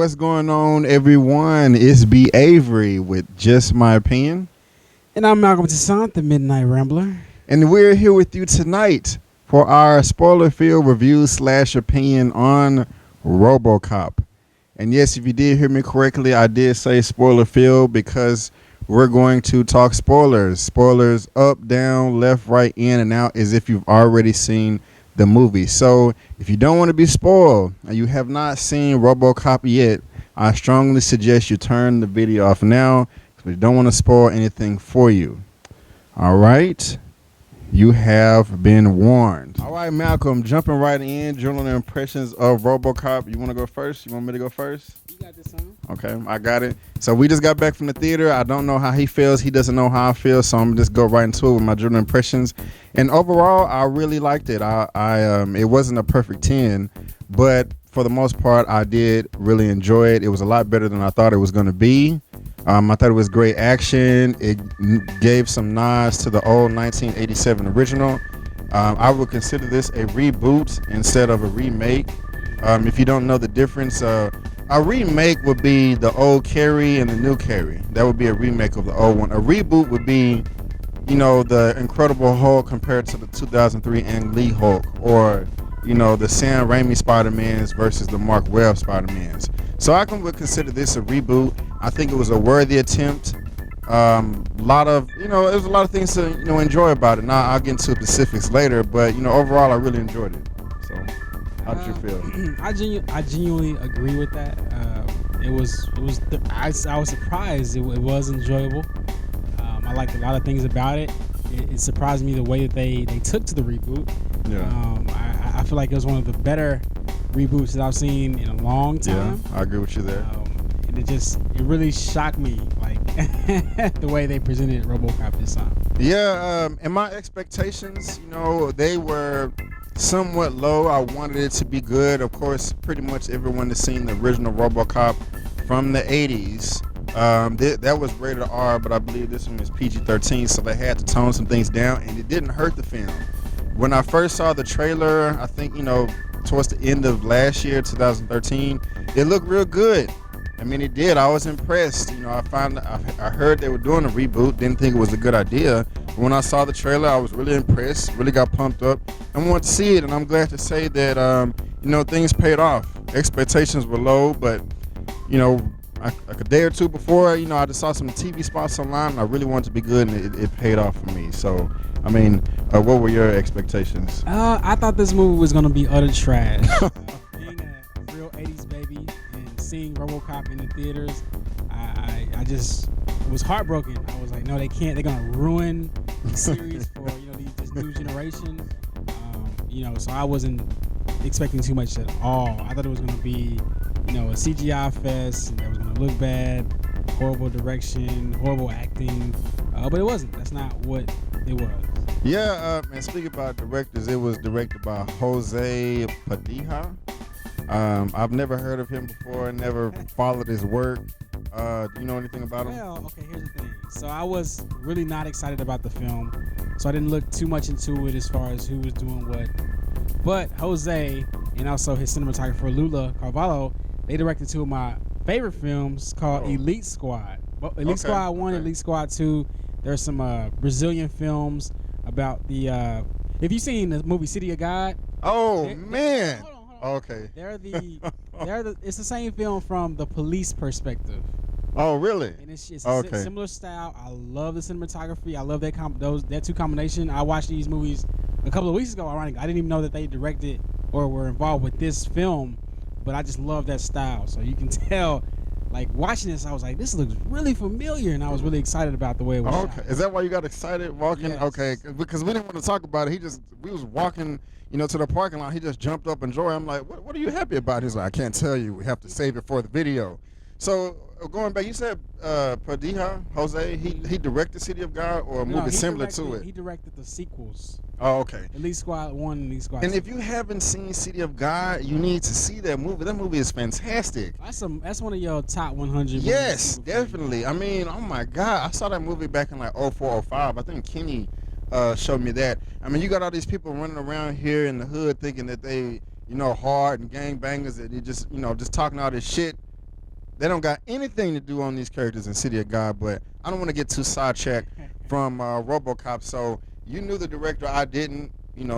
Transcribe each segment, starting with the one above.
what's going on, everyone? It's B. Avery with Just My Opinion. And I'm Malcolm Toussaint, the Midnight Rambler. And we're here with you tonight for our spoiler-filled review/opinion on Robocop. And yes, if you did hear me correctly, I did say spoiler-filled because we're going to talk spoilers. Spoilers up, down, left, right, in, and out as if you've already seen the movie. So if you don't want to be spoiled and you have not seen Robocop yet, I strongly suggest you turn the video off now because we don't want to spoil anything for you. All right, you have been warned. All right, Malcolm, jumping right in, journal impressions of Robocop. You want to go first? You want me to go first? You got this on? Okay, I got it. So we just got back from the theater. I don't know how he feels. He doesn't know how I feel. So I'm just go right into it with my journal impressions. And overall, I really liked it. It wasn't a perfect 10, but for the most part, I did really enjoy it. It was a lot better than I thought it was going to be. I thought it was great action. It gave some nods to the old 1987 original. I would consider this a reboot instead of a remake. If you don't know the difference, a remake would be the old Carrie and the new Carrie. That would be a remake of the old one. A reboot would be, the Incredible Hulk compared to the 2003 Ang Lee Hulk, or, the Sam Raimi Spider-Mans versus the Mark Webb Spider-Mans. So I would consider this a reboot. I think it was a worthy attempt. It was a lot of things to, enjoy about it. Now I'll get into specifics later, but, overall I really enjoyed it. So how did you feel? I genuinely agree with that. I was surprised. It was enjoyable. I liked a lot of things about it. It surprised me the way that they took to the reboot. Yeah. I feel like it was one of the better reboots that I've seen in a long time. Yeah, I agree with you there. And it really shocked me, like the way they presented RoboCop this time. Yeah, and my expectations, they were somewhat low. I wanted it to be good. Of course, pretty much everyone has seen the original RoboCop from the 80s. That was rated R, but I believe this one was PG-13, so they had to tone some things down, and it didn't hurt the film. When I first saw the trailer, I think, towards the end of last year, 2013, it looked real good. I mean, it did. I was impressed. I heard they were doing a reboot, didn't think it was a good idea. But when I saw the trailer, I was really impressed, really got pumped up, and wanted to see it. And I'm glad to say that, things paid off. Expectations were low, but, like a day or two before, I just saw some TV spots online, and I really wanted to be good, and it paid off for me. So, what were your expectations? I thought this movie was going to be utter trash. Being a real 80s baby and seeing RoboCop in the theaters, I just was heartbroken. I was like, no, they can't. They're going to ruin the series for this new generation. So I wasn't expecting too much at all. I thought it was going to be a CGI fest, and it was going to look bad, horrible direction, horrible acting, but it wasn't. That's not what it was. Yeah, and speaking about directors, it was directed by Jose Padilla. I've never heard of him before, never followed his work. Do you know anything about him? Well, okay, here's the thing. So I was really not excited about the film, so I didn't look too much into it as far as who was doing what. But Jose and also his cinematographer Lula Carvalho, they directed two of my favorite films called Elite Squad. Elite Squad 1, Elite Squad 2. There's some Brazilian films about the if you've seen the movie City of God. Oh man. Hold on. Okay. It's the same film from the police perspective. Oh really? And it's a similar style. I love the cinematography. I love that two combination. I watched these movies a couple of weeks ago. Ironically, I didn't even know that they directed or were involved with this film, but I just love that style. So you can tell, like watching this, I was like, this looks really familiar, and I was really excited about the way it was shot. Is that why you got excited walking? Yes. Okay, because we didn't want to talk about it. We was walking, to the parking lot. He just jumped up and joy. I'm like, what are you happy about? He's like, I can't tell you. We have to save it for the video. So going back, you said Padilla, Jose, he directed City of God or a movie similar to it? He directed the sequels. Oh, okay. Elite Squad 1 and Elite Squad 2. And if you haven't seen City of God, you need to see that movie. That movie is fantastic. That's one of your top 100 Yes, movies. definitely. I mean, oh my God. I saw that movie back in like 04, 05. I think Kenny showed me that. I mean, you got all these people running around here in the hood thinking that they, hard and gangbangers, and they just talking all this shit. They don't got anything to do on these characters in City of God. But I don't want to get too sidetracked from RoboCop. So you knew the director, I didn't.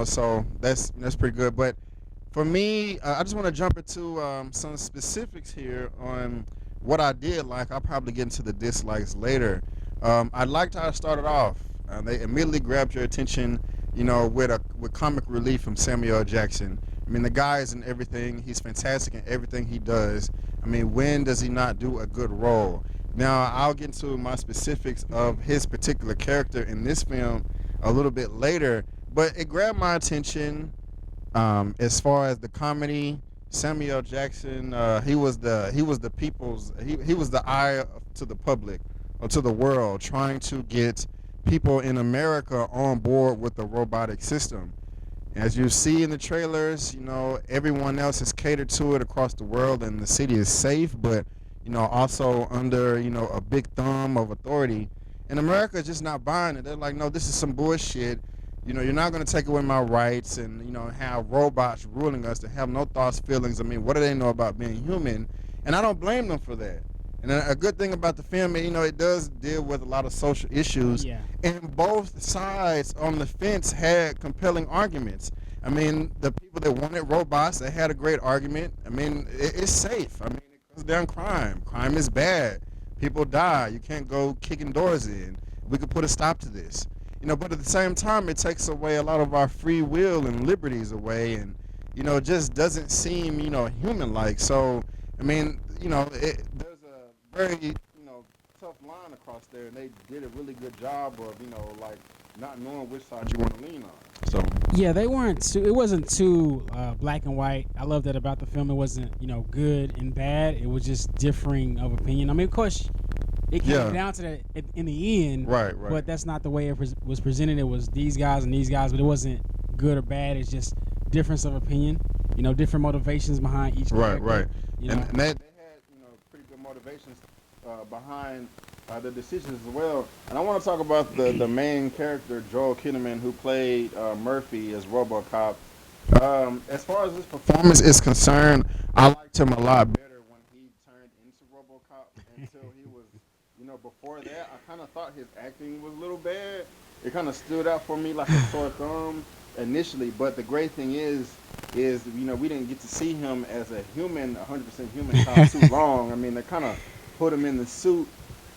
So that's pretty good. But for me, I just want to jump into some specifics here on what I did like. I'll probably get into the dislikes later. I liked how it started off. They immediately grabbed your attention, with comic relief from Samuel L. Jackson. I mean, the guy is in everything. He's fantastic in everything he does. I mean, when does he not do a good role? Now, I'll get into my specifics of his particular character in this film a little bit later, but it grabbed my attention. As far as the comedy, Samuel Jackson, he was the people's he was the eye to the public or to the world, trying to get people in America on board with the robotic system. As you see in the trailers, everyone else is catered to it across the world, and the city is safe, but also under a big thumb of authority. And America is just not buying it. They're like, no, this is some bullshit. You're not going to take away my rights and, have robots ruling us that have no thoughts, feelings. I mean, what do they know about being human? And I don't blame them for that. And a good thing about the film, it does deal with a lot of social issues. Yeah. And both sides on the fence had compelling arguments. I mean, the people that wanted robots, they had a great argument. I mean, it's safe. I mean, it goes down crime. Crime is bad. People die. You can't go kicking doors in. We could put a stop to this. But at the same time, it takes away a lot of our free will and liberties away, and it just doesn't seem human-like. So, I mean, there's a very tough line across there, and they did a really good job of like not knowing which side you want to lean on. So Yeah, they weren't too. It wasn't too black and white. I love that about the film. It wasn't good and bad. It was just differing of opinion. I mean, of course, it came down to that in the end. Right. But that's not the way it was presented. It was these guys and these guys, but it wasn't good or bad. It's just difference of opinion. Different motivations behind each character. Right. You And know? they had pretty good motivations behind the decisions as well. And I want to talk about the main character, Joel Kinnaman, who played Murphy as RoboCop. As far as his performance is concerned, I liked him a lot better when he turned into RoboCop. Until he was, before that, I kind of thought his acting was a little bad. It kind of stood out for me like a sore thumb initially. But the great thing is we didn't get to see him as a human, 100% human cop too long. I mean, they kind of put him in the suit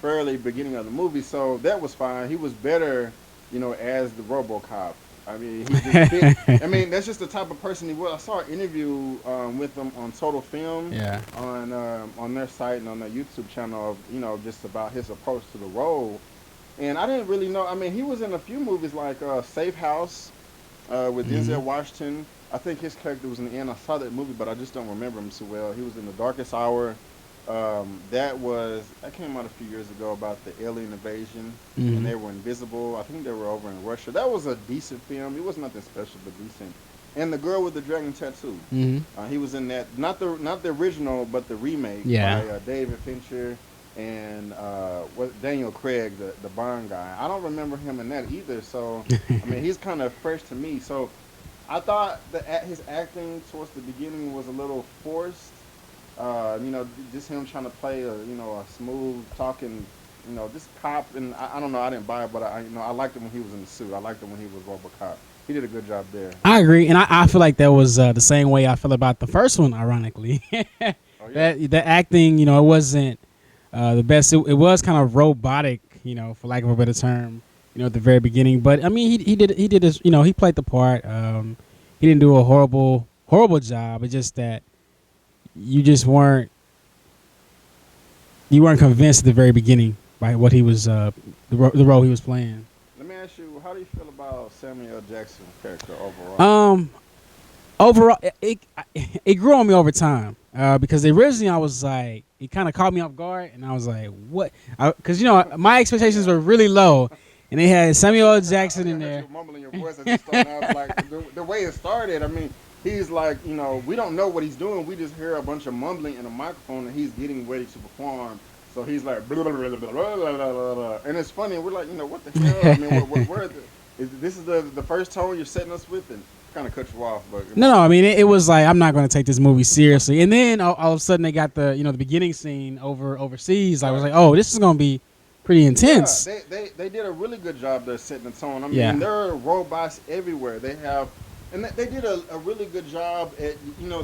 fairly beginning of the movie, so that was fine. He was better, as the RoboCop. I mean, he just fit. I mean, that's just the type of person he was. I saw an interview with him on Total Film, Yeah. on their site and on their YouTube channel of just about his approach to the role. And I didn't really know. I mean, he was in a few movies like Safe House with Denzel Washington. I think his character was in the end. I saw that movie, but I just don't remember him so well. He was in The Darkest Hour. That came out a few years ago about the alien invasion, and they were invisible. I think they were over in Russia. That was a decent film. It was nothing special, but decent. And The Girl with the Dragon Tattoo. He was in that, not the original, but the remake by David Fincher and Daniel Craig, the Bond guy. I don't remember him in that either. So I mean, he's kind of fresh to me. So I thought that his acting towards the beginning was a little forced. Just him trying to play a smooth talking, this cop, and I don't know, I didn't buy it, but I liked him when he was in the suit. I liked him when he was RoboCop. He did a good job there. I agree, and I feel like that was the same way I feel about the first one. Ironically, that the acting, it wasn't the best. It was kind of robotic, for lack of a better term, at the very beginning. But I mean, he did his, he played the part. He didn't do a horrible job. It's just that you just weren't convinced at the very beginning by what he was the role he was playing. Let me ask you, how do you feel about Samuel L. Jackson's character overall? Overall, it grew on me over time because originally I was like, it kind of caught me off guard, and I was like, what? Because my expectations were really low, and they had Samuel L. Jackson in there. You're mumbling your voice. I just started like the way it started. I mean, he's like, we don't know what he's doing. We just hear a bunch of mumbling in a microphone, and he's getting ready to perform. So he's like, blah, blah, blah, blah, blah, blah, blah, blah. And it's funny. We're like, what the hell? I mean, this is the first tone you're setting us with, and kind of cut you off, but No. I mean, it was like I'm not going to take this movie seriously. And then all of a sudden they got the the beginning scene overseas. I was like, oh, this is going to be pretty intense. Yeah, they did a really good job there setting the tone. I mean, there are robots everywhere. They have, and they did a really good job at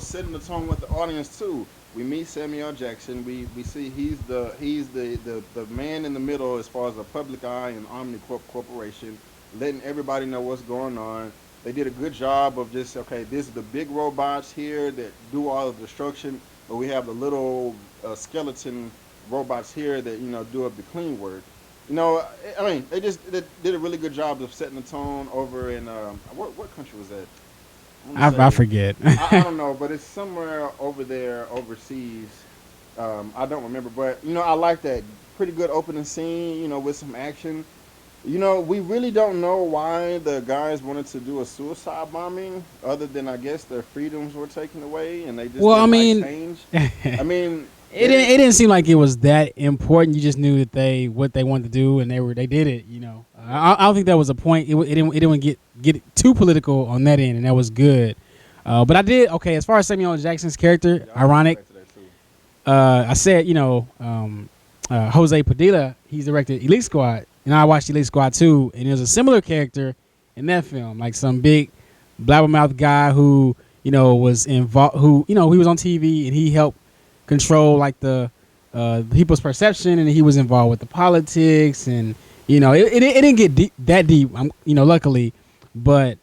setting the tone with the audience too. We meet Samuel Jackson. We see he's the man in the middle as far as the public eye and Omnicorp Corporation, letting everybody know what's going on. They did a good job of just, okay, this is the big robots here that do all the destruction, but we have the little skeleton robots here that do up the clean work. I mean, they did a really good job of setting the tone over in what country was that? I forget. I don't know, but it's somewhere over there overseas. I don't remember, but I like that pretty good opening scene. With some action. We really don't know why the guys wanted to do a suicide bombing, other than I guess their freedoms were taken away and they just change. I mean, it didn't seem like it was that important. You just knew that what they wanted to do, and they did it. I don't think that was a point. It didn't get too political on that end, and that was good. But I did okay as far as Samuel L. Jackson's character. Ironic. I said Jose Padilla. He's directed Elite Squad. And I watched Elite Squad 2, and there's a similar character in that film, like some big blabbermouth guy who, was involved, who he was on TV and he helped control like the people's perception, and he was involved with the politics, and it didn't get that deep, luckily, but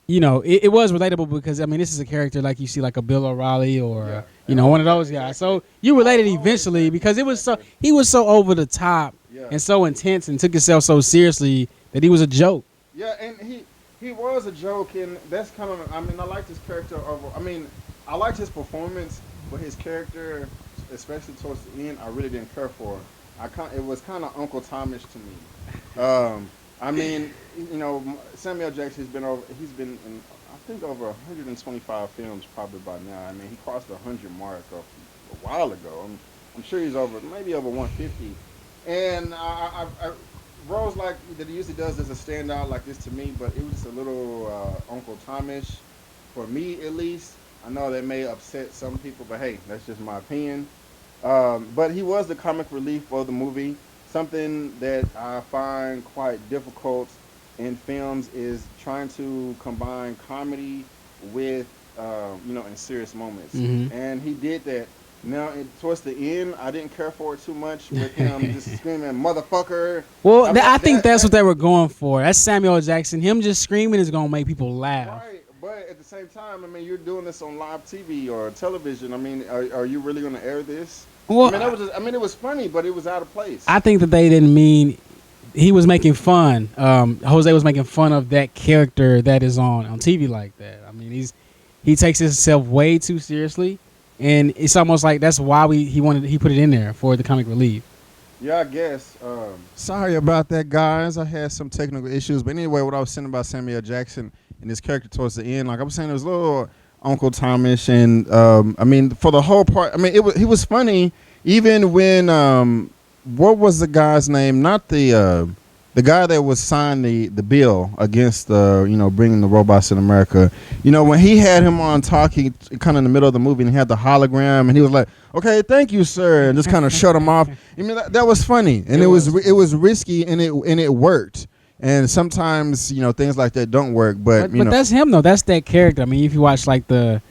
it was relatable because this is a character like you see like a Bill O'Reilly or one of those guys, so you related eventually because he was so over the top. Yeah. And so intense and took himself so seriously that he was a joke. Yeah, and he was a joke, and that's kind of. I liked his character over. I liked his performance, but his character, especially towards the end, I really didn't care for. It was kind of Uncle Thomas to me. Samuel Jackson he's been in I think over 125 films probably by now. He crossed the 100 mark a while ago. I'm sure he's maybe over 150. And roles like that he usually does doesn't stand out like this to me, but it was just a little Uncle Thomas for me at least. I know that may upset some people, but hey, that's just my opinion. But he was the comic relief of the movie. Something that I find quite difficult in films is trying to combine comedy with in serious moments, and he did that. Now, towards the end, I didn't care for it too much with him just screaming, motherfucker. Well, I think that's what they were going for. That's Samuel L. Jackson. Him just screaming is going to make people laugh. Right, but at the same time, you're doing this on live TV or television. Are you really going to air this? Well, it was funny, but it was out of place. I think that they didn't mean he was making fun. Jose was making fun of that character that is on TV like that. He takes himself way too seriously. And it's almost like that's why he put it in there for the comic relief. Yeah, I guess. Sorry about that, guys. I had some technical issues. But anyway, what I was saying about Samuel Jackson and his character towards the end, like I was saying, it was a little Uncle Thomas. And, for the whole part, he was funny even when, what was the guy's name? Not the guy that was signed the bill against bringing the robots in America. When he had him on talking kind of in the middle of the movie and he had the hologram and he was like, okay, thank you, sir, and just kind of shut him off. That was funny, and it was risky, and it worked. And sometimes things like that don't work, but that's him though. That's that character. If you watch like the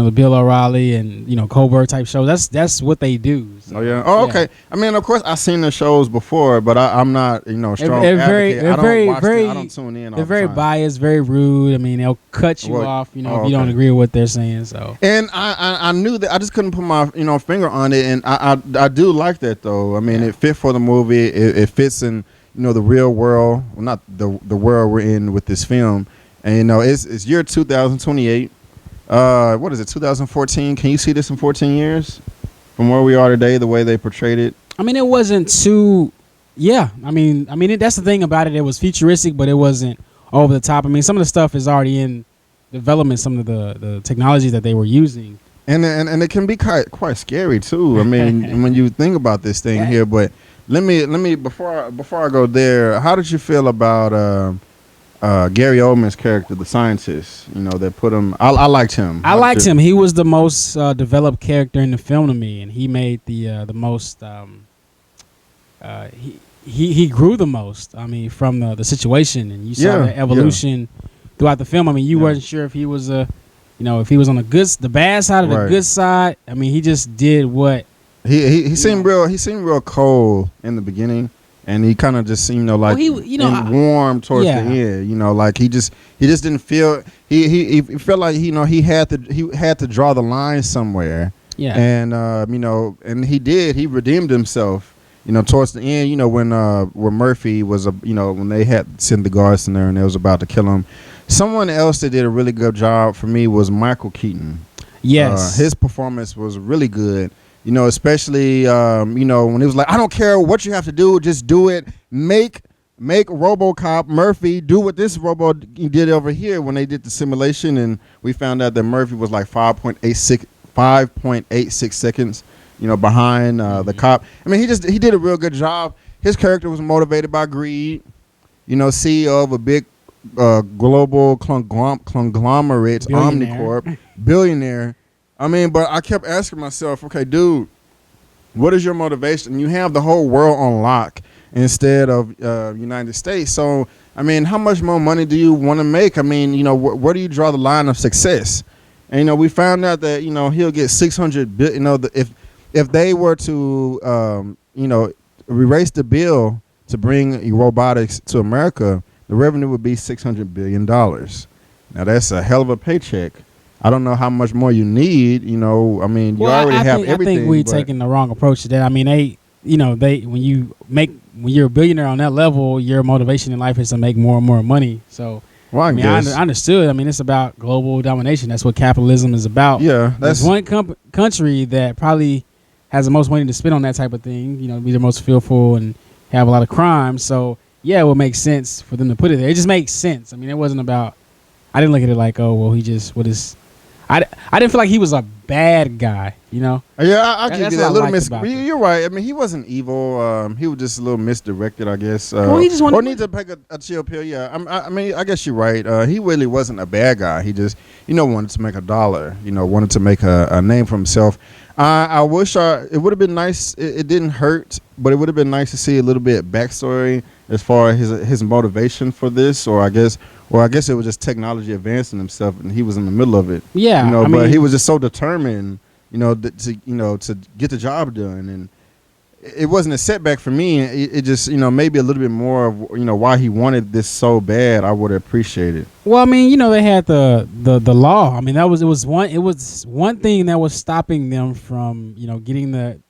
the Bill O'Reilly and Colbert type shows, that's what they do. So, oh yeah. Oh okay. Yeah. Of course I've seen the shows before, but I'm not strong advocate. I don't tune in. They're very biased, very rude. They'll cut you off. If you don't agree with what they're saying. So. And I knew that I just couldn't put my finger on it, and I do like that though. It fit for the movie. It fits in the real world. Well, not the world we're in with this film. And it's year 2028. What is it, 2014? Can you see this in 14 years from where we are today, the way they portrayed it? It wasn't too, yeah. That's the thing about it. It was futuristic, but it wasn't over the top. Some of the stuff is already in development, some of the technologies that they were using. And it can be quite scary too. When you think about this thing here, but let me before I go there, how did you feel about Gary Oldman's character, the scientist. You know, that put him. I liked him. I liked him. He was the most developed character in the film to me, and he made the most. He grew the most. I mean, from the situation, and you saw the evolution throughout the film. I mean, you wasn't sure if he was if he was on the bad side or the good side. I mean, he just did what he seemed real. He seemed real cold in the beginning, and he kind of just seemed like warm towards the end. You know, like he just didn't feel. He felt like he had to draw the line somewhere. Yeah, and and he did. He redeemed himself. You know, towards the end, you know, when Murphy was when they had sent the guards in there and they was about to kill him. Someone else that did a really good job for me was Michael Keaton. Yes, his performance was really good. You know, especially when he was like, I don't care what you have to do, just do it. Make Robocop Murphy do what this robot did over here when they did the simulation, and we found out that Murphy was like 5.86 seconds. You know, behind the cop. I mean, he did a real good job. His character was motivated by greed. You know, CEO of a big global conglomerate, Omnicorp, billionaire. I mean, but I kept asking myself, okay, dude, what is your motivation? You have the whole world on lock instead of United States. So, I mean, how much more money do you want to make? I mean, you know, where do you draw the line of success? And, you know, we found out that, you know, he'll get 600 billion, you know, if they were to, erase the bill to bring robotics to America, the revenue would be $600 billion. Now, that's a hell of a paycheck. I don't know how much more you need. You know, I mean, you already have everything. I think we're taking the wrong approach to that. I mean, when you're a billionaire on that level, your motivation in life is to make more and more money. So, well, I understood. I mean, it's about global domination. That's what capitalism is about. Yeah, there's one country that probably has the most money to spend on that type of thing, you know, be the most fearful and have a lot of crime. So, yeah, it would make sense for them to put it there. It just makes sense. I mean, it wasn't about, I didn't look at it like, oh, well, I didn't feel like he was a bad guy, you know? Yeah, I give you that. A little you're right. I mean, he wasn't evil. He was just a little misdirected, I guess. He just need to take a chill pill. Yeah, I mean, I guess you're right. He really wasn't a bad guy. He just, wanted to make $1. Wanted to make a name for himself. I wish it would have been nice. It didn't hurt, but it would have been nice to see a little bit backstory as far as his motivation for this, or I guess it was just technology advancing himself, and he was in the middle of it. Yeah, but he was just so determined, to get the job done, and it wasn't a setback for me. It just, maybe a little bit more of, why he wanted this so bad. I would appreciate it. Well, I mean, they had the law. I mean, it was one thing that was stopping them from, getting that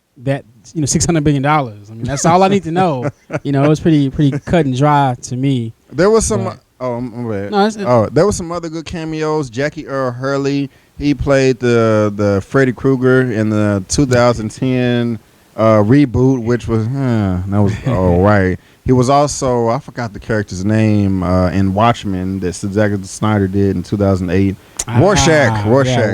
$600 billion. I mean, that's all I need to know. It was pretty cut and dry to me. There was some. My bad. No, there was some other good cameos. Jackie Earl Hurley. He played the Freddy Krueger in the 2010 reboot, which was that was all right. He was also, I forgot the character's name, in Watchmen that Zack Snyder did in 2008. Rorschach.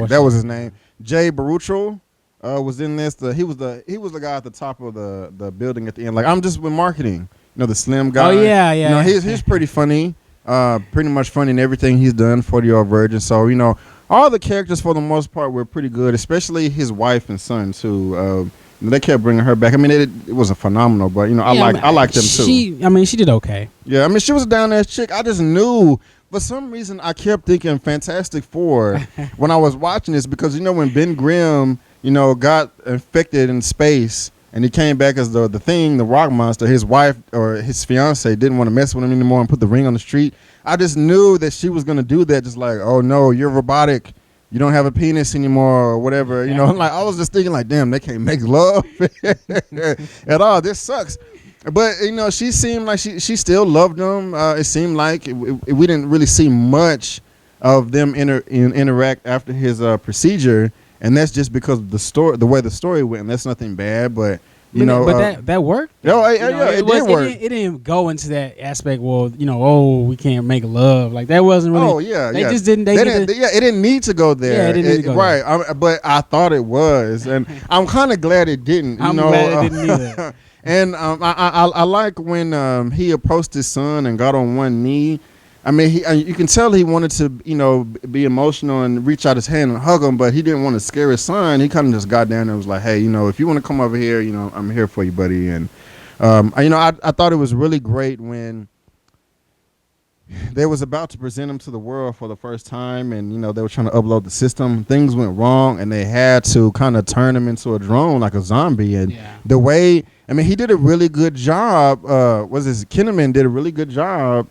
That was his name. Jay Baruchel was in this. He was the guy at the top of the building at the end. Like, I'm just with marketing. The slim guy. Oh yeah. He's pretty funny. Pretty much funny in everything he's done. 40-Year-Old Virgin. So all the characters for the most part were pretty good, especially his wife and son too. They kept bringing her back. I mean, it wasn't phenomenal, but I like them too. She did okay. Yeah, I mean, she was a down there chick. I just knew. For some reason, I kept thinking Fantastic Four when I was watching this, because when Ben Grimm, got infected in space and he came back as the Thing, the rock monster, his wife or his fiance didn't want to mess with him anymore and put the ring on the street. I just knew that she was gonna do that. Just like, oh no, you're robotic. You don't have a penis anymore or whatever. Like, I was just thinking like, damn, they can't make love at all. This sucks. But, she seemed like she still loved him. It seemed like we didn't really see much of them interact after his procedure. And that's just because of the way the story went. And that's nothing bad, but that worked. It did work. It didn't go into that aspect. Well, we can't make love. Like, that wasn't really. Oh yeah, they just didn't. It didn't need to go there. Yeah, it didn't need to go right. there. But I thought it was, and I'm kind of glad it didn't. I'm glad it didn't either. And I like when he approached his son and got on one knee. I mean, you can tell he wanted to, be emotional and reach out his hand and hug him, but he didn't want to scare his son. He kind of just got down there and was like, hey, if you want to come over here, I'm here for you, buddy. And, I thought it was really great when they was about to present him to the world for the first time, and, they were trying to upload the system. Things went wrong, and they had to kind of turn him into a drone, like a zombie. And the way, he did a really good job. Kinnaman did a really good job,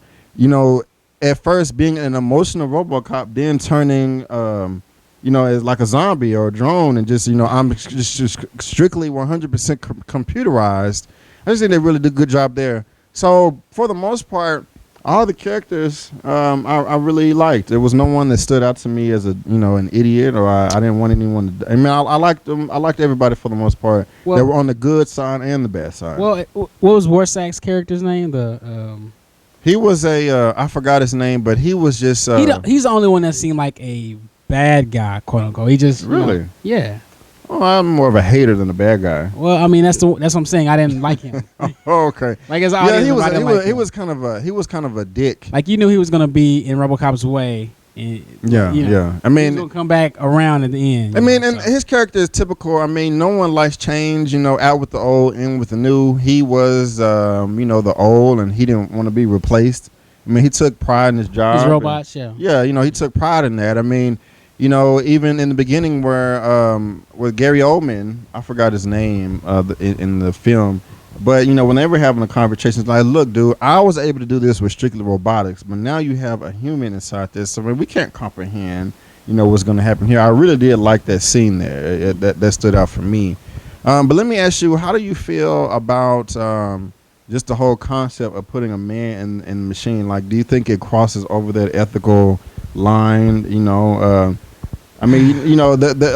at first being an emotional Robocop, then turning, as like a zombie or a drone, and just, I'm just strictly 100% computerized. I just think they really did a good job there. So for the most part, all the characters I really liked. There was no one that stood out to me as an idiot, or I didn't want anyone to. I liked them. I liked everybody for the most part. Well, they were on the good side and the bad side. Well, what was Warsak's character's name? He was I forgot his name, but he was just. He's the only one that seemed like a bad guy, quote unquote. He just really, yeah. Oh, I'm more of a hater than a bad guy. Well, that's what I'm saying. I didn't like him. Oh, okay. Like as audience, he was kind of a dick. Like you knew he was gonna be in RoboCop's way. And, yeah. he was gonna come back around at the end. And his character is typical. No one likes change. Out with the old, in with the new. He was, the old, and he didn't want to be replaced. He took pride in his job. His robots, yeah. He took pride in that. Even in the beginning where with Gary Oldman, I forgot his name in the film, but when they were having a conversation, it's like, look, dude, I was able to do this with strictly robotics, but now you have a human inside this, so we can't comprehend, what's going to happen here. I really did like that scene there. That stood out for me. But let me ask you, how do you feel about just the whole concept of putting a man in a machine? Like, do you think it crosses over that ethical line? A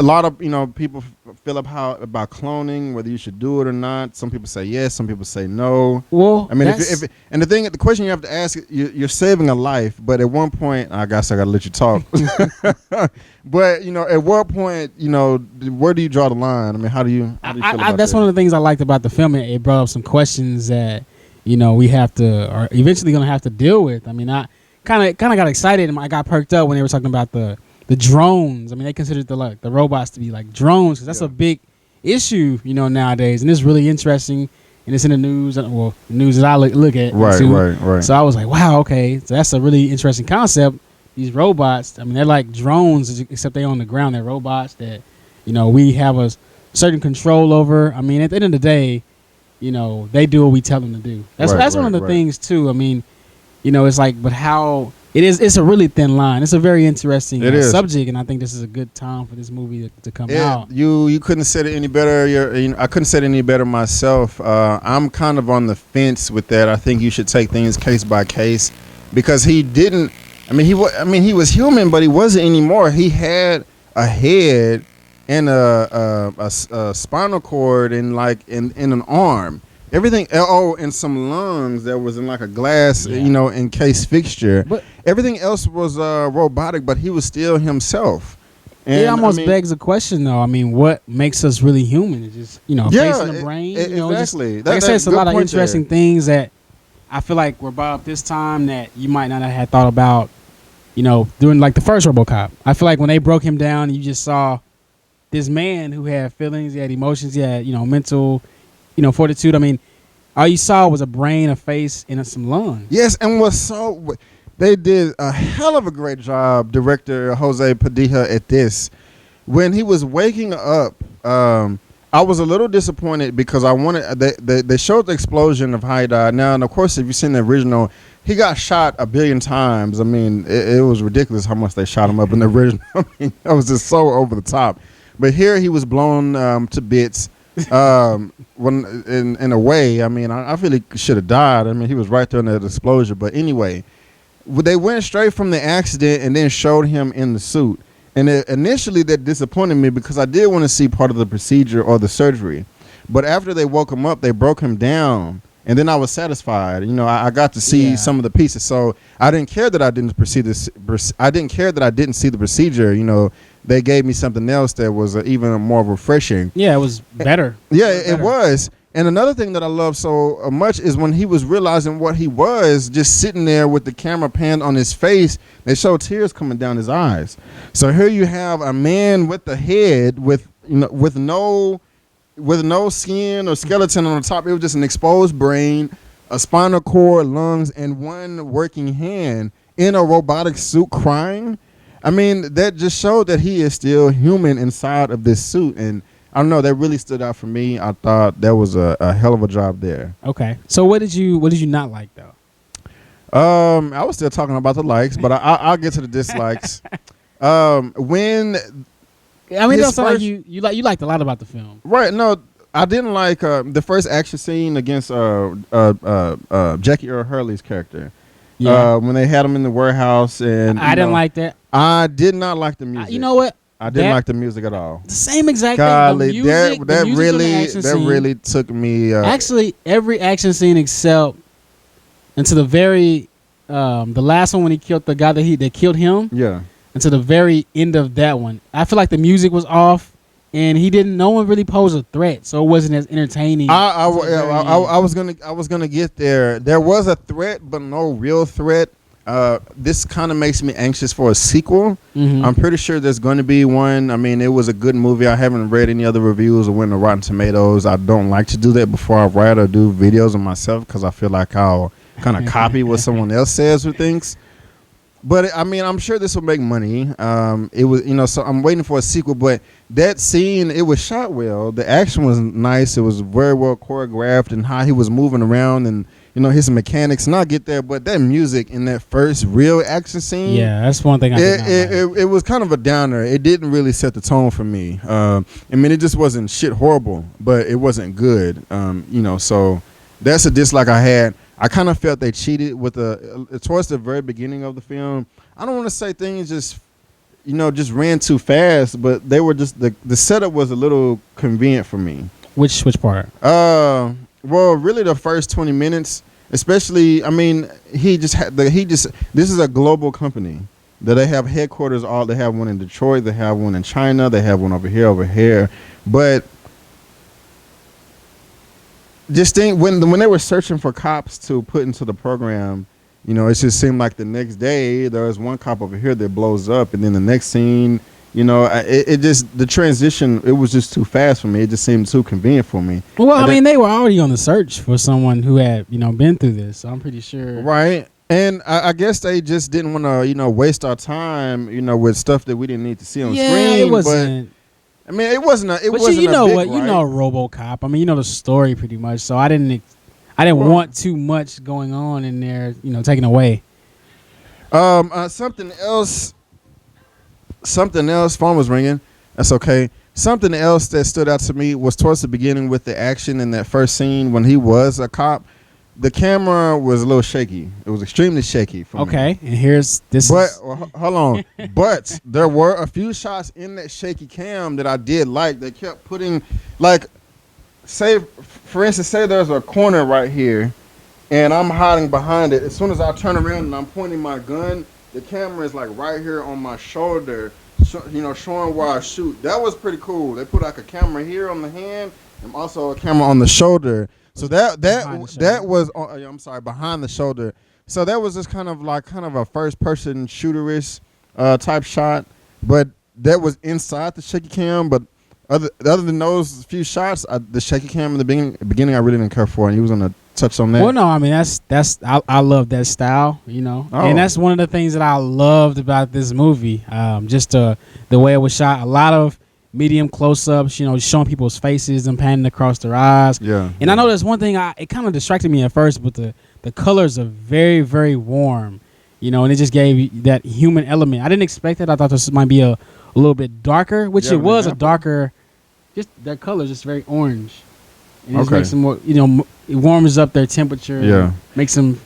lot of people feel about cloning, whether you should do it or not. Some people say yes, some people say no. Well, the question you have to ask, you're saving a life, but at one point, I guess I gotta let you talk. But at what point, where do you draw the line? How do you feel about that? That's one of the things I liked about the film. It brought up some questions that we have to, or eventually gonna have to deal with. I kind of got excited and I got perked up when they were talking about the drones. They considered the robots to be like drones, because that's a big issue, nowadays, and it's really interesting, and it's in the news. Well, the news that I look at. Right. So I was like, wow, okay, so that's a really interesting concept. These robots, they're like drones, except they on the ground. They're robots that, we have a certain control over. At the end of the day, they do what we tell them to do. That's one of the things too. It's like, but how it's a really thin line. It's a very interesting subject, and I think this is a good time for this movie to come out. You couldn't have said it any better. I couldn't have said it any better myself. I'm kind of on the fence with that. I think you should take things case by case, because he didn't. He was human, but he wasn't anymore. He had a head and a spinal cord and in an arm. Everything, and some lungs that was in like a glass, encased fixture. But everything else was robotic, but he was still himself. And it almost begs a question, though. What makes us really human? It's just, face and the brain. Exactly. Like I said, it's a lot of interesting things that I feel like were brought up this time that you might not have had thought about, during like the first RoboCop. I feel like when they broke him down, you just saw this man who had feelings, he had emotions, he had, mental, fortitude. All you saw was a brain, a face, and some lungs. Yes, and they did a hell of a great job, director Jose Padilla, at this. When he was waking up, I was a little disappointed because I wanted they showed the explosion of how he died. Now, and of course, if you've seen the original, he got shot 1 billion times. It was ridiculous how much they shot him up in the original. That was just so over the top. But here he was blown to bits. When in a way, I feel he should have died. He was right there in that explosion. But anyway, they went straight from the accident and then showed him in the suit. And initially that disappointed me because I did want to see part of the procedure or the surgery. But after they woke him up, they broke him down. And then I was satisfied. I got to see some of the pieces. So I didn't care that I didn't I didn't care that I didn't see the procedure. They gave me something else that was even more refreshing. Yeah, it was better. It was. And another thing that I love so much is when he was realizing what he was, just sitting there with the camera panned on his face, they show tears coming down his eyes. So here you have a man with a head with no skin or skeleton on the top. It was just an exposed brain, a spinal cord, lungs, and one working hand in a robotic suit crying. I mean, that just showed that he is still human inside of this suit. And I don't know, that really stood out for me. I thought that was a hell of a job there. Okay. So what did you not like though? I was still talking about the likes, but I'll get to the dislikes. When I mean, it don't sound like you liked a lot about the film. Right. No, I didn't like the first action scene against Jackie Earl Hurley's character. Yeah. When they had him in the warehouse, and I didn't like that. I did not like the music. You know what? I didn't like the music at all. The same exact Golly, thing. The music, that really took me. Actually, every action scene except until the very the last one when he killed the guy that killed him. Yeah. Until the very end of that one, I feel like the music was off, and no one really posed a threat, so it wasn't as entertaining. I was gonna get there. There was a threat, but no real threat. This kind of makes me anxious for a sequel. Mm-hmm. I'm pretty sure there's going to be one. I mean, it was a good movie. I haven't read any other reviews or went to Rotten Tomatoes. I don't like to do that before I write or do videos of myself because I feel like I'll kind of copy what someone else says or thinks. But I mean, I'm sure this will make money. It was, so I'm waiting for a sequel. But that scene, it was shot well. The action was nice. It was very well choreographed, and how he was moving around, and his mechanics. And I'll get there. But that music in that first real action scene, yeah, that's one thing it was kind of a downer. It didn't really set the tone for me. I mean, it just wasn't shit horrible, but it wasn't good. So that's a dislike I had. I kind of felt they cheated with towards the very beginning of the film. I don't want to say things just ran too fast, but they were just the setup was a little convenient for me. Which part? Well, really the first 20 minutes, especially. I mean, this is a global company that they have headquarters. They have one in Detroit, they have one in China, they have one over here, but. Just think when they were searching for cops to put into the program, it just seemed like the next day there was one cop over here that blows up, and then the next scene, it just the transition, it was just too fast for me. It just seemed too convenient for me. Well, I mean, they were already on the search for someone who had been through this, so I'm pretty sure. Right, and I guess they just didn't want to waste our time, with stuff that we didn't need to see on screen. Yeah, it wasn't. I mean, it wasn't. Right? RoboCop. I mean, the story pretty much. So I didn't want too much going on in there. Taken away. Something else. Phone was ringing. That's okay. Something else that stood out to me was towards the beginning with the action in that first scene when he was a cop. The camera was a little shaky. It was extremely shaky for me. Okay, and here's this. But hold on. But there were a few shots in that shaky cam that I did like. They kept putting, for instance, there's a corner right here, and I'm hiding behind it. As soon as I turn around and I'm pointing my gun, the camera is right here on my shoulder, showing where I shoot. That was pretty cool. They put a camera here on the hand and also a camera on the shoulder. So that was behind the shoulder. So that was just kind of a first person shooterish type shot, but that was inside the shaky cam. But other than those few shots, the shaky cam in the beginning I really didn't care for, and he was gonna touch on that. Well, no, I mean I love that style, and that's one of the things that I loved about this movie. Just the way it was shot. A lot of medium close-ups, showing people's faces and panning across their eyes. Yeah. And I know there's one thing it kind of distracted me at first, but the colors are very, very warm, and it just gave that human element. I didn't expect that. I thought this might be a little bit darker, which it was a darker. Just their colors just very orange. And it just makes them more, it warms up their temperature. Yeah. Makes them.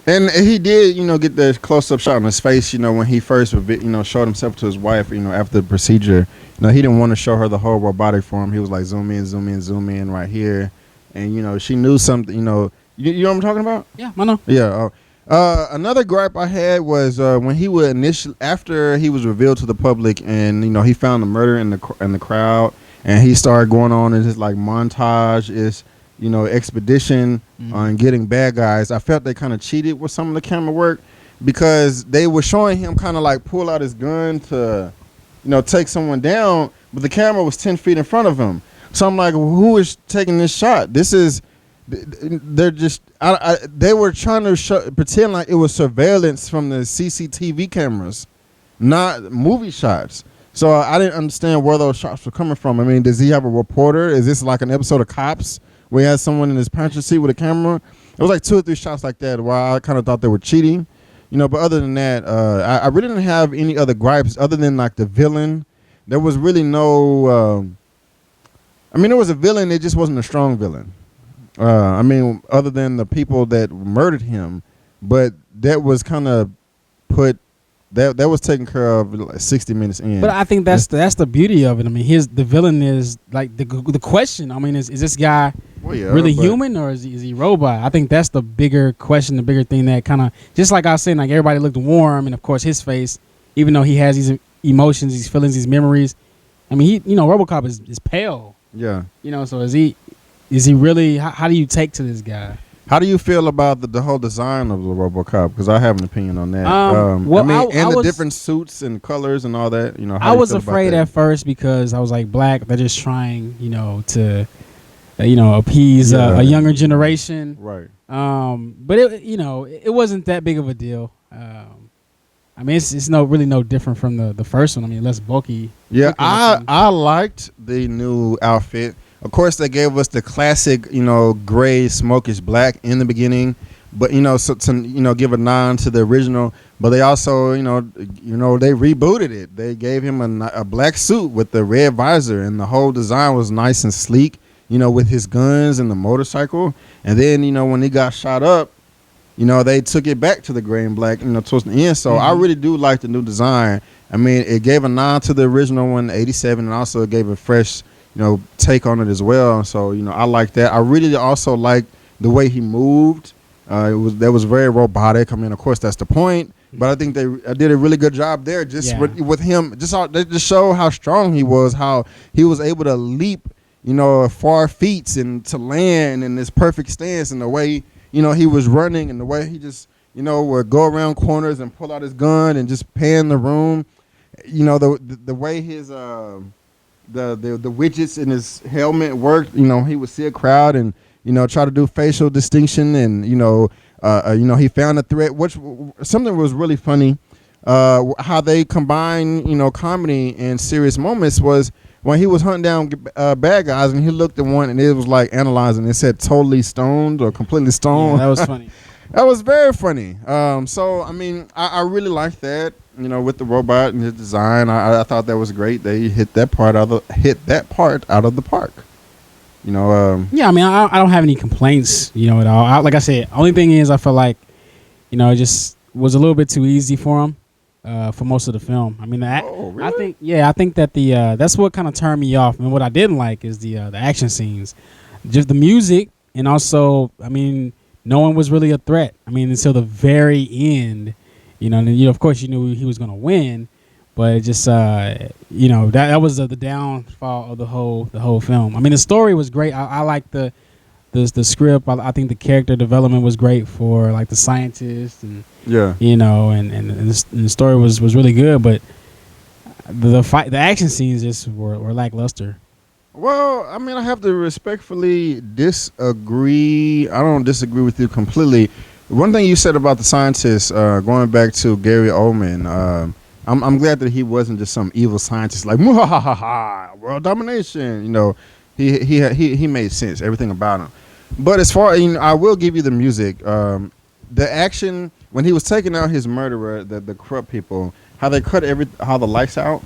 And he did, get the close-up shot on his face, when he first, showed himself to his wife, after the procedure. He didn't want to show her the whole robotic form. He was like, zoom in, zoom in, zoom in right here. And, she knew something, you know what I'm talking about? Yeah, I know. Yeah. Another gripe I had was when he would after he was revealed to the public and, he found the murder in the crowd and he started going on in his montage. expedition on getting bad guys. I felt they kind of cheated with some of the camera work because they were showing him kind of like pull out his gun to, take someone down, but the camera was 10 feet in front of him. So I'm like, who is taking this shot? They're just, they were trying to pretend like it was surveillance from the CCTV cameras, not movie shots. So I didn't understand where those shots were coming from. I mean, does he have a reporter? Is this like an episode of Cops where he has someone in his passenger seat with a camera? It was like 2 or 3 shots like that where I kind of thought they were cheating, But other than that, I really didn't have any other gripes other than like the villain. There was really no. There was a villain. It just wasn't a strong villain. Other than the people that murdered him, but that was kind of put. That was taken care of like 60 minutes in. But I think that's the beauty of it. I mean, the villain is like the question. I mean, is this guy really human or is he robot? I think that's the bigger question, the bigger thing that kind of, just like I was saying, like everybody looked warm, and of course his face, even though he has these emotions, these feelings, these memories. I mean, Robocop is pale. Yeah. So is he really? How do you take to this guy? How do you feel about the whole design of the Robocop? Because I have an opinion on that. The different suits and colors and all that. I was afraid at first because I was like, black. They're just trying, to, appease a younger generation. Right. But it wasn't that big of a deal. It's no different from the first one. I mean, less bulky. Yeah, I liked the new outfit. Of course, they gave us the classic, gray, smokish black in the beginning, but to give a nod to the original. But they also, they rebooted it. They gave him a black suit with the red visor, and the whole design was nice and sleek, with his guns and the motorcycle. And then, when he got shot up, they took it back to the gray and black, towards the end. So I really do like the new design. I mean, it gave a nod to the original one, 87, and also it gave a fresh take on it as well. So, I like that. I really also like the way he moved. That was very robotic. I mean, of course, that's the point. But I think they did a really good job there with him. Just show how strong he was, how he was able to leap, far feet and to land in this perfect stance, and the way, he was running, and the way he just, would go around corners and pull out his gun and just pan the room. The way his the widgets in his helmet worked. He would see a crowd and try to do facial distinction, and he found a threat. Which something was really funny. How they combine comedy and serious moments was when he was hunting down bad guys, and he looked at one and it was like analyzing. It said totally stoned or completely stoned. Yeah, that was funny. That was very funny. So I really liked that. With the robot and his design, I thought that was great. They hit that part out of the park. Yeah, I don't have any complaints, at all. Like I said, only thing is I feel like, it just was a little bit too easy for him, for most of the film. Really? I think that that's what kind of turned me off. And what I didn't like is the action scenes, just the music, and also, no one was really a threat. Until the very end. Of course, you knew he was going to win, but it just, that was the downfall of the whole film. The story was great. I like the script. I think the character development was great for like the scientist, and and the story was really good. But the action scenes just were lackluster. Well, I have to respectfully disagree. I don't disagree with you completely. One thing you said about the scientist, going back to Gary Oldman, I'm glad that he wasn't just some evil scientist like world domination. He made sense, everything about him. But as far I will give you the music, the action when he was taking out his murderer, the corrupt people, how they cut how the lights out.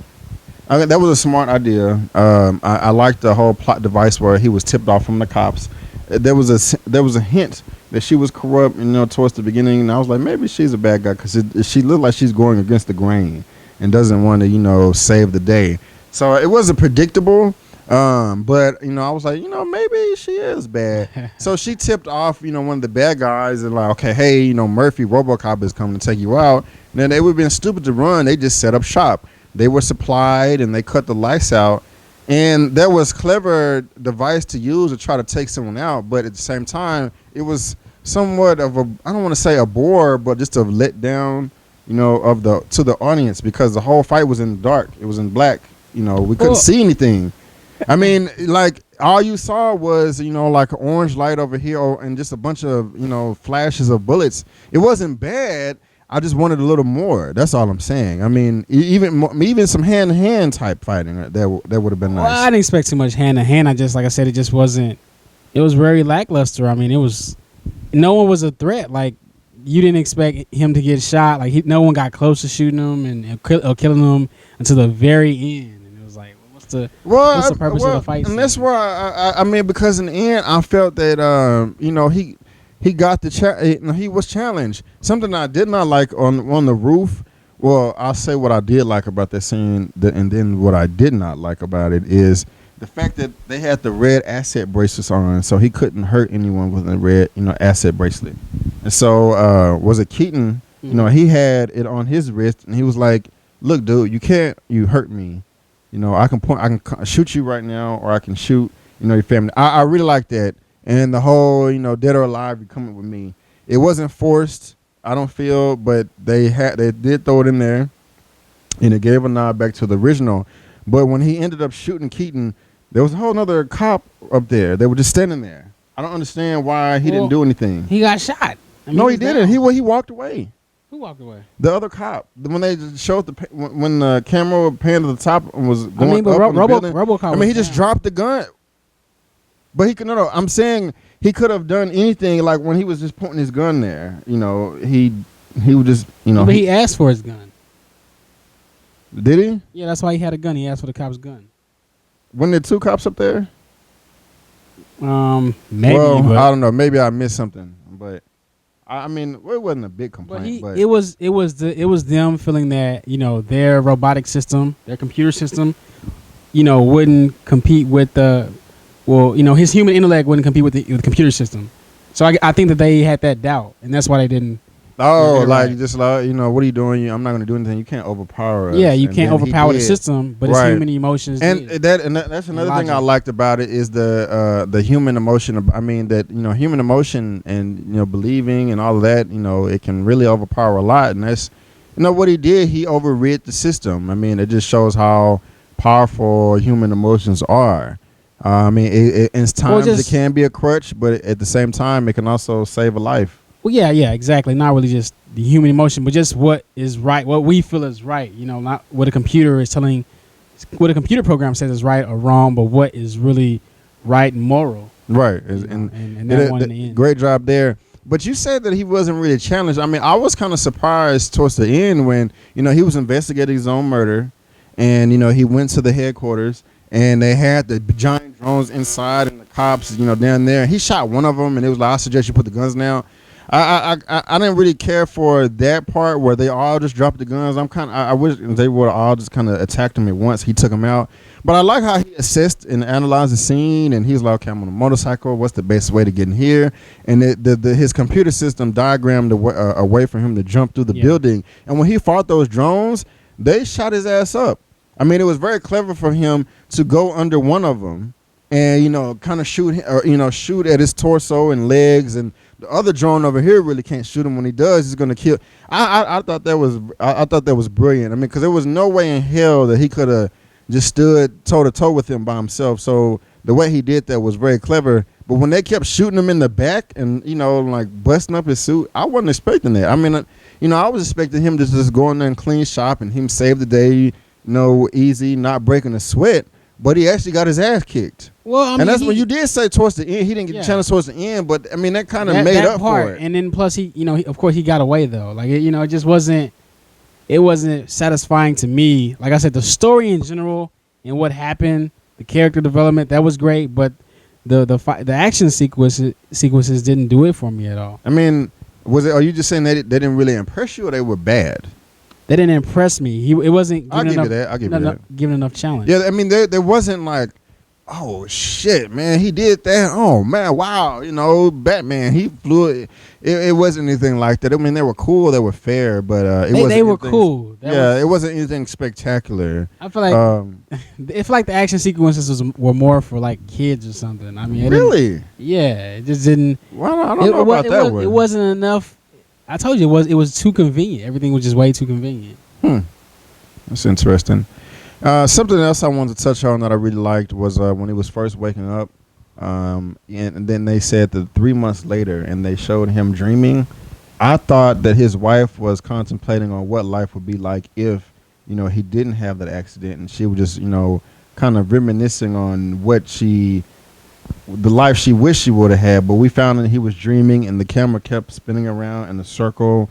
That was a smart idea. I liked the whole plot device where he was tipped off from the cops. There was a hint that she was corrupt, towards the beginning, and I was like, maybe she's a bad guy because she looked like she's going against the grain and doesn't want to, save the day. So it wasn't predictable, but I was like, maybe she is bad. So she tipped off, one of the bad guys, and like, okay, hey, Murphy, Robocop is coming to take you out. And then they would have been stupid to run. They just set up shop. They were supplied, and they cut the lights out. And that was clever device to use to try to take someone out, but at the same time, it was somewhat of a, I don't want to say a bore, but just a let down, of the to the audience, because the whole fight was in the dark. It was in black. We couldn't see anything. I mean, like all you saw was, like an orange light over here and just a bunch of, flashes of bullets. It wasn't bad. I just wanted a little more. That's all I'm saying. I mean, even some hand-to-hand type fighting that would have been nice. Well, I didn't expect too much hand-to-hand. Like I said, it just wasn't. It was very lackluster. I mean, no one was a threat. Like, you didn't expect him to get shot. Like, no one got close to shooting him and killing him until the very end. And it was like, what's the purpose of the fight? And that's where I mean, because in the end, I felt that he got he was challenged. Something I did not like on the roof. Well, I'll say what I did like about that scene, and then what I did not like about it is the fact that they had the red asset bracelets on, so he couldn't hurt anyone with a red, asset bracelet. And so was it Keaton? Mm-hmm. He had it on his wrist, and he was like, "Look, dude, you hurt me. I can shoot you right now, or I can shoot, your family." I really like that. And the whole, dead or alive, you coming with me. It wasn't forced, I don't feel, but they did throw it in there, and it gave a nod back to the original. But when he ended up shooting Keaton, there was a whole other cop up there. They were just standing there. I don't understand why he didn't do anything. He got shot. I mean, no, he didn't. He walked away. Who walked away? The other cop. When they showed when the camera panned to the top and was going up in the building. Robocop. I mean, he just dropped the gun. But he could no. I'm saying he could have done anything. Like when he was just pointing his gun there, he would just, But he asked for his gun. Did he? Yeah, that's why he had a gun. He asked for the cop's gun. Wasn't there two cops up there? Maybe. Well, but I don't know. Maybe I missed something. But I mean, it wasn't a big complaint. But it was them feeling that their robotic system, their computer system, wouldn't compete with the. Well, his human intellect wouldn't compete with the computer system. So I think that they had that doubt, and that's why they didn't. Oh, like just like what are you doing? I'm not going to do anything. You can't overpower us. Yeah, you can't overpower the system, but his human emotions. And that's another thing I liked about it is the human emotion. I mean that human emotion and believing and all of that. It can really overpower a lot, and that's what he did. He overrid the system. I mean, it just shows how powerful human emotions are. I mean, in times it can be a crutch, but at the same time, it can also save a life. Well, yeah, exactly. Not really just the human emotion, but just what is right, what we feel is right. Not what a computer is telling, what a computer program says is right or wrong, but what is really right and moral. Right, and that one in the end. Great job there. But you said that he wasn't really challenged. I mean, I was kind of surprised towards the end when he was investigating his own murder, and he went to the headquarters. And they had the giant drones inside and the cops, down there. He shot one of them, and it was like, I suggest you put the guns down. I didn't really care for that part where they all just dropped the guns. I wish they would have all just kind of attacked him at once. He took them out. But I like how he assessed and analyzed the scene, and he's like, okay, I'm on a motorcycle. What's the best way to get in here? And his computer system diagrammed a way for him to jump through the building. And when he fought those drones, they shot his ass up. I mean, it was very clever for him to go under one of them and, kind of shoot at his torso and legs. And the other drone over here really can't shoot him. When he does, he's going to kill. I thought that was brilliant. I mean, because there was no way in hell that he could have just stood toe to toe with him by himself. So the way he did that was very clever. But when they kept shooting him in the back and, like busting up his suit, I wasn't expecting that. I mean, I was expecting him to just go in there and clean shop and him save the day. Easy, not breaking a sweat, but he actually got his ass kicked. Well, I mean, and that's when you did say towards the end, he didn't get the challenge towards the end, but I mean that kind of made up for it. And then plus he, of course he got away though. Like it just wasn't satisfying to me. Like I said, the story in general and what happened, the character development, that was great, but the action sequences didn't do it for me at all. I mean, are you just saying that they didn't really impress you, or they were bad? They didn't impress me. It wasn't. I'll give you that. Given enough challenge. Yeah, I mean, there wasn't like, oh shit, man, he did that. Oh man, wow, Batman, he flew it. It wasn't anything like that. I mean, they were cool, they were fair, but it wasn't. They were cool. It wasn't anything spectacular. I feel like if like the action sequences were more for like kids or something. I mean, really? Yeah, it just didn't. Well, I don't know about that one. It wasn't enough. I told you it was too convenient. Everything was just way too convenient. That's interesting. Something else I wanted to touch on that I really liked was when he was first waking up, and then they said that 3 months later, and they showed him dreaming. I thought that his wife was contemplating on what life would be like if, he didn't have that accident, and she was just, kind of reminiscing on the life she wished she would have had. But we found that he was dreaming, and the camera kept spinning around in a circle,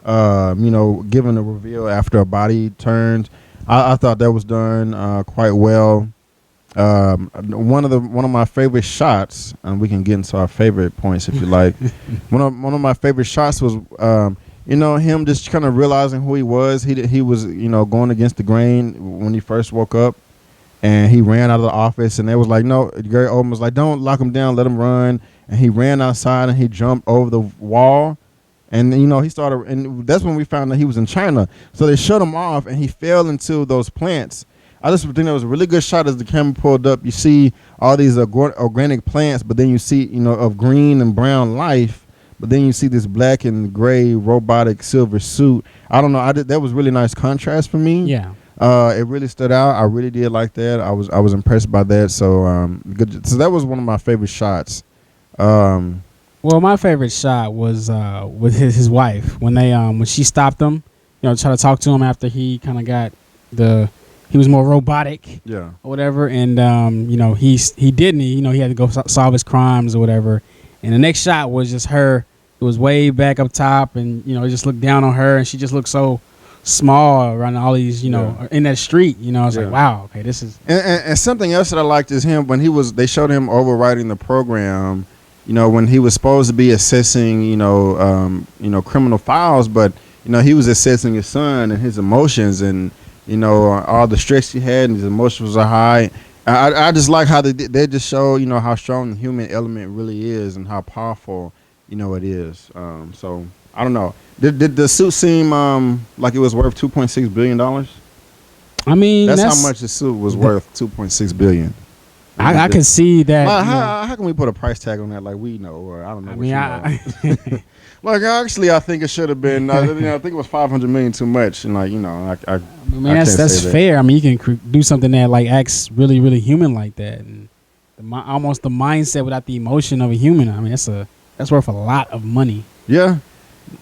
giving a reveal after a body turned. I thought that was done quite well. One of my favorite shots, and we can get into our favorite points if you like. One of my favorite shots was him just kind of realizing who he was. He was going against the grain when he first woke up, and he ran out of the office, and they was like, no, Gary Oldman was like, don't lock him down, let him run. And he ran outside and he jumped over the wall. And, he started, and that's when we found that he was in China. So they shut him off, and he fell into those plants. I just think that was a really good shot as the camera pulled up. You see all these organic plants, but then you see, of green and brown life. But then you see this black and gray robotic silver suit. I don't know. That was really nice contrast for me. Yeah. It really stood out. I really did like that. I was impressed by that. So good. So that was one of my favorite shots. Well, my favorite shot was with his wife when she stopped him, try to talk to him after he kind of got he was more robotic, or whatever, and he didn't, he had to go solve his crimes or whatever, and the next shot was just her. It was way back up top, and he just looked down on her, and she just looked so small around all these, in that street. It's like, wow, okay, this is. And something else that I liked is him when they showed him overriding the program. When he was supposed to be assessing, criminal files, but he was assessing his son and his emotions, and all the stress he had, and his emotions are high. I just like how they just show, how strong the human element really is and how powerful, it is. So I don't know. Did the suit seem like it was worth $2.6 billion? I mean, that's how much the suit was worth. $2.6 billion. I can see that. How can we put a price tag on that? Like we know, or I don't know. Like actually, I think it should have been. I think it was $500 million too much, and that's fair. I mean, you can do something that like acts really, really human like that, and almost the mindset without the emotion of a human. I mean, that's worth a lot of money. Yeah,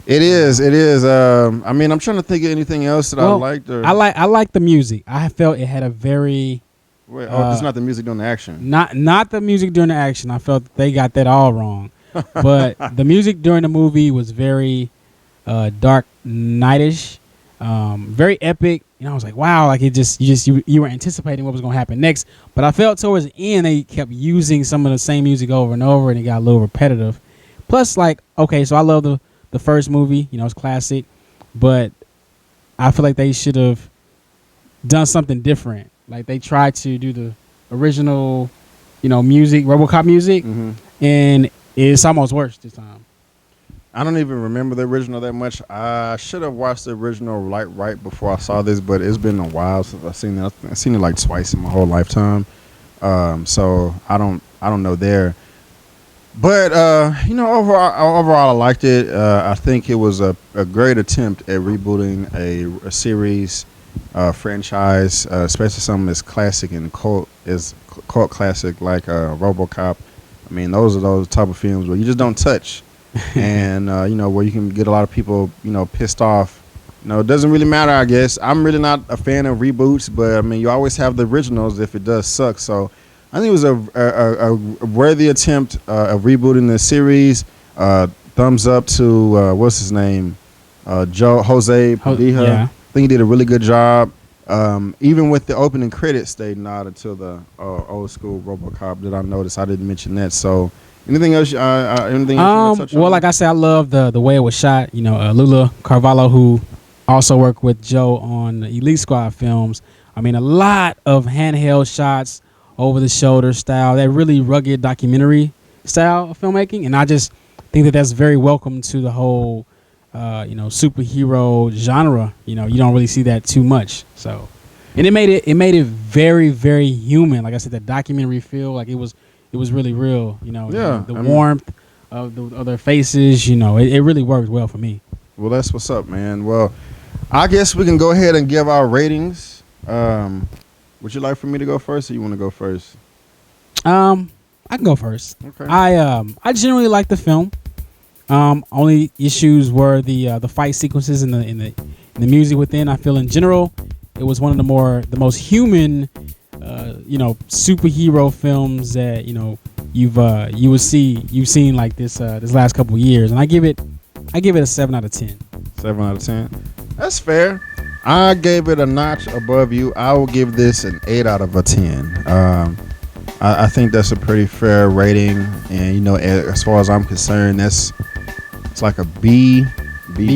it is. It is. I mean, I'm trying to think of anything else that I liked. I like the music. I felt it had a very. Wait, it's not the music during the action. Not the music during the action. I felt they got that all wrong. But the music during the movie was very dark nightish, very epic. I was like, wow, like you were anticipating what was gonna happen next. But I felt towards the end they kept using some of the same music over and over, and it got a little repetitive. Plus, like, okay, so I love the first movie. It's classic, but I feel like they should have done something different. Like they tried to do the original, music, Robocop music, and it's almost worse this time. I don't even remember the original that much. I should have watched the original right before I saw this, but it's been a while since I've seen it. I've seen it like twice in my whole lifetime, so I don't know there. But overall, I liked it. I think it was a great attempt at rebooting a series. Franchise, especially something as classic and cult classic like Robocop. I mean, those are those type of films where you just don't touch, and where you can get a lot of people pissed off. It doesn't really matter. I guess I'm really not a fan of reboots, but I mean, you always have the originals if it does suck. So I think it was a worthy attempt of rebooting the series. Thumbs up to what's his name, Jose Padilla. Yeah. I think he did a really good job. Even with the opening credits, they nodded to the old school Robocop that I noticed. I didn't mention that. So, anything else? Anything else you touch on? Well, like I said, I love the way it was shot. Lula Carvalho, who also worked with Joe on the Elite Squad films. I mean, a lot of handheld shots, over the shoulder style, that really rugged documentary style of filmmaking, and I just think that that's very welcome to the whole superhero genre. You don't really see that too much. So, and it made it very, very human. Like I said, the documentary feel like it was really real. Yeah, the warmth of their faces. It really worked well for me. Well, that's what's up, man. Well, I guess we can go ahead and give our ratings. Would you like for me to go first, or you want to go first? I can go first. Okay. I generally like the film. Only issues were the fight sequences and the music within. I feel in general it was one of the most human superhero films that you've seen like this last couple of years, and I give it a 7 out of 10. 7 out of 10. That's fair. I gave it a notch above you. I will give this an 8 out of a 10. I think that's a pretty fair rating, and as far as I'm concerned, it's like a B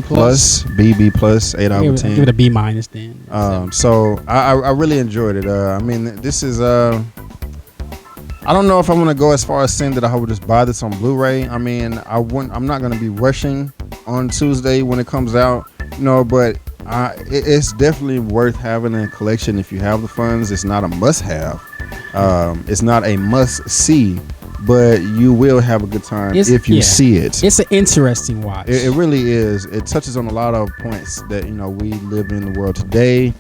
plus, 8 out of 10. Give it a B minus then. So I really enjoyed it. I mean, this is I don't know if I want to go as far as saying that I would just buy this on Blu-ray. I mean, I'm not going to be rushing on Tuesday when it comes out, but it's definitely worth having in a collection if you have the funds. It's not a must-have. It's not a must-see, but you will have a good time if you see it. It's an interesting watch. It really is. It touches on a lot of points that we live in the world today,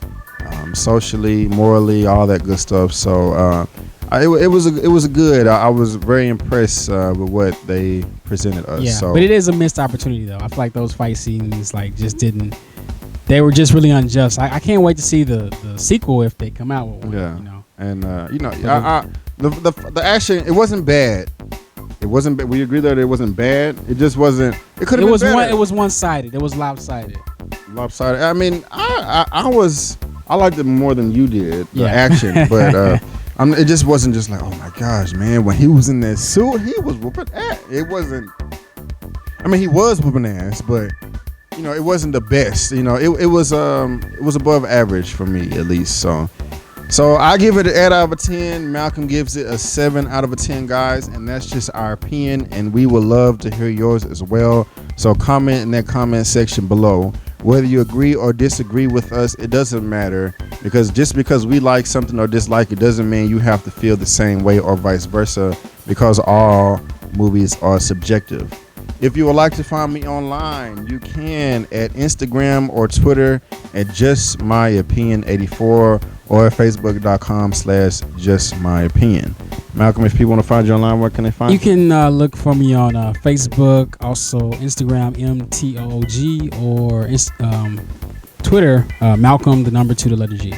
socially, morally, all that good stuff. So it was good. I was very impressed with what they presented us. Yeah, so. But it is a missed opportunity though. I feel like those fight scenes just didn't. They were just really unjust. I can't wait to see the sequel if they come out with one. Yeah. And the action, it wasn't bad. It wasn't bad. We agree that it wasn't bad. It just wasn't. It could have been better. It was one-sided. It was lopsided. Lopsided. I mean, I liked it more than you did, the action, but it just wasn't just like, oh my gosh, man, when he was in that suit, he was whooping ass. It wasn't. I mean, he was whooping ass, but it wasn't the best. It was above average for me at least. So I give it an 8 out of 10. Malcolm gives it a 7 out of 10, guys, and that's just our opinion, and we would love to hear yours as well. So comment in that comment section below. Whether you agree or disagree with us, it doesn't matter, because just because we like something or dislike it doesn't mean you have to feel the same way or vice versa, because all movies are subjective. If you would like to find me online, you can at Instagram or Twitter at JustMyOpinion84 or Facebook.com/JustMyOpinion. Malcolm, if people want to find you online, where can they find you? You can look for me on Facebook, also Instagram, MTOOG, or Twitter, Malcolm, the number 2, the letter G.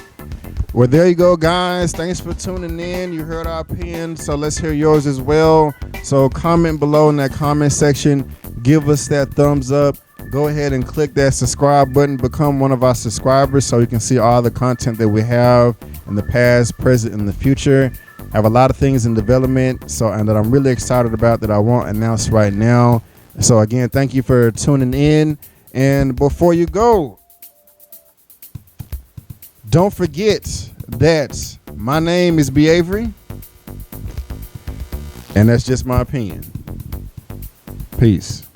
Well, there you go, guys. Thanks for tuning in. You heard our opinion, so let's hear yours as well. So comment below in that comment section. Give us that thumbs up. Go ahead and click that subscribe button. Become one of our subscribers so you can see all the content that we have in the past, present, and the future. I have a lot of things in development, and that I'm really excited about that I won't announce right now. So again, thank you for tuning in. And before you go, don't forget that my name is B. Avery, and that's just my opinion. Peace.